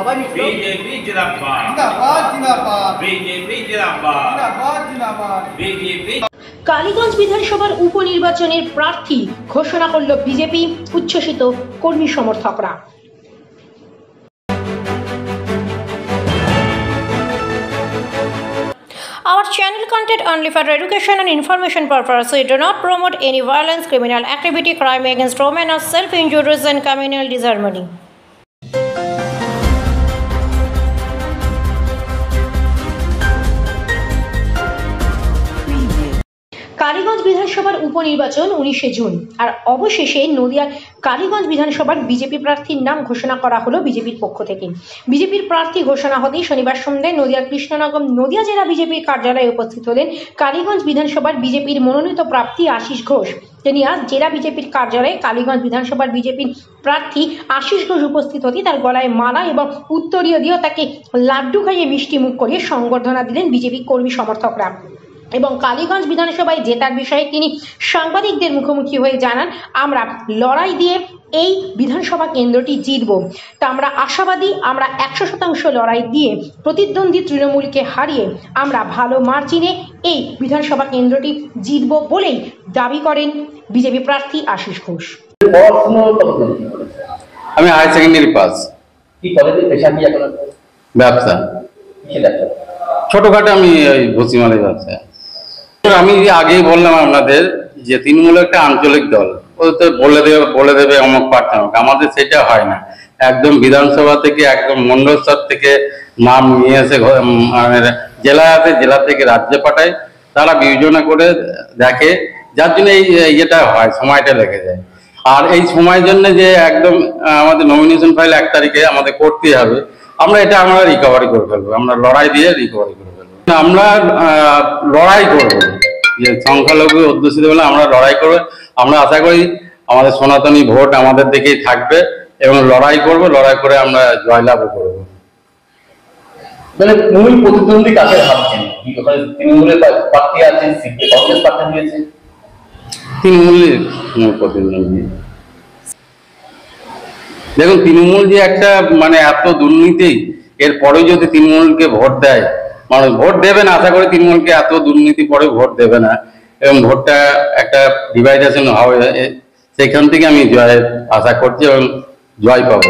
BJP जिंदाबाद जिंदाबाद BJP जिंदाबाद जिंदाबाद बीजेपी। কালীগঞ্জ বিধানসভার উপনির্বাচনের প্রার্থী ঘোষণা করল বিজেপি, উচ্ছ্বসিত কর্মী সমর্থকরা। Our channel content only for education and information purpose. We do not promote any violence, criminal activity, crime against women, or self-injuries and communal disharmony. Kaliganj বিধানসভার উপনির্বাচন 19শে জুন, আর অবশেষে নদিয়ার কালীগঞ্জ বিধানসভার বিজেপি প্রার্থীর নাম ঘোষণা করা হলো বিজেপির পক্ষ থেকে। বিজেপির প্রার্থী ঘোষণা হতেই শনিবার সন্ধ্যায় নদিয়ার কৃষ্ণনগর নদিয়া জেলা বিজেপির কার্যালয়ে উপস্থিত হলেন কালীগঞ্জ বিধানসভার বিজেপির মনোনীত প্রার্থী আশিস ঘোষ। তিনি আজ জেলা বিজেপির কার্যালয়ে কালীগঞ্জ বিধানসভার বিজেপির প্রার্থী আশিস ঘোষ উপস্থিত হতেই তার গলায় মালা এবং উত্তরীয় দিয়ে তাকে লাড্ডু খাইয়ে মিষ্টি মুখ করিয়ে সংবর্ধনা দিলেন বিজেপি কর্মী সমর্থকরা। এবং কালীগঞ্জ বিধানসভায় জেতার বিষয়ে তিনি সাংবাদিকদের মুখোমুখি হয়ে জানান, আমরা লড়াই দিয়ে এই বিধানসভা কেন্দ্রটি জিতব। তা আমরা আশাবাদী, আমরা 100% লড়াই দিয়ে প্রতিদ্বন্দ্বী তৃণমূলকে হারিয়ে আমরা ভালো মার্জিনে এই বিধানসভা কেন্দ্রটি জিতব বলেই দাবি করেন বিজেপি প্রার্থী আশিস ঘোষ। আমি হায়ার সেকেন্ডারি পাস। কি কলেজে পেশা কি এখন? ব্যবসা। ছোটখাটো আমি ওই ভুসিমালের ব্যবসা। আমি আগেই বললাম আপনাদের যে তৃণমূল একটা আঞ্চলিক দল, ও তো বলে দেবে অমুক প্রার্থী। আমাদের সেটা হয় না, একদম বিধানসভা থেকে একদম মন্ডল স্তর থেকে নাম নিয়ে এসে জেলায় আছে, জেলা থেকে রাজ্যে পাঠায়, তারা বিবেচনা করে দেখে, যার জন্য এই ইয়েটা হয়, সময়টা লেগে যায়। আর এই সময়ের জন্য যে একদম আমাদের নমিনেশন ফাইল 1 তারিখে আমাদের করতে হবে, আমরা রিকভারি করে ফেলবো, আমরা লড়াই দিয়ে রিকভারি করে ফেলবো। আমরা লড়াই করবো, যে সংখ্যালঘু অধ্যুষিত বলে আমরা লড়াই করবো। আমরা আশা করি আমাদের সনাতনী ভোট আমাদের দিকেই থাকবে এবং লড়াই করবো, লড়াই করে আমরা জয়লাভ করবো। মানে মূল প্রতিদ্বন্দ্বী কাকে ভাবছেন? তৃণমূলের প্রার্থী আছে, কংগ্রেস প্রার্থী দিয়েছে, তৃণমূলের মূল প্রতিদ্বন্দ্বী। দেখুন, তৃণমূল যে একটা মানে এত দুর্নীতি, এরপরে যদি তৃণমূলকে ভোট দেয়, মানুষ ভোট দেবে না। আশা করি তৃণমূলকে এত দুর্নীতি পরে ভোট দেবে না এবং ভোটটা একটা ডিভাইডেশন হবে, সেখান থেকে আমি জয় আশা করছি এবং জয় পাবো।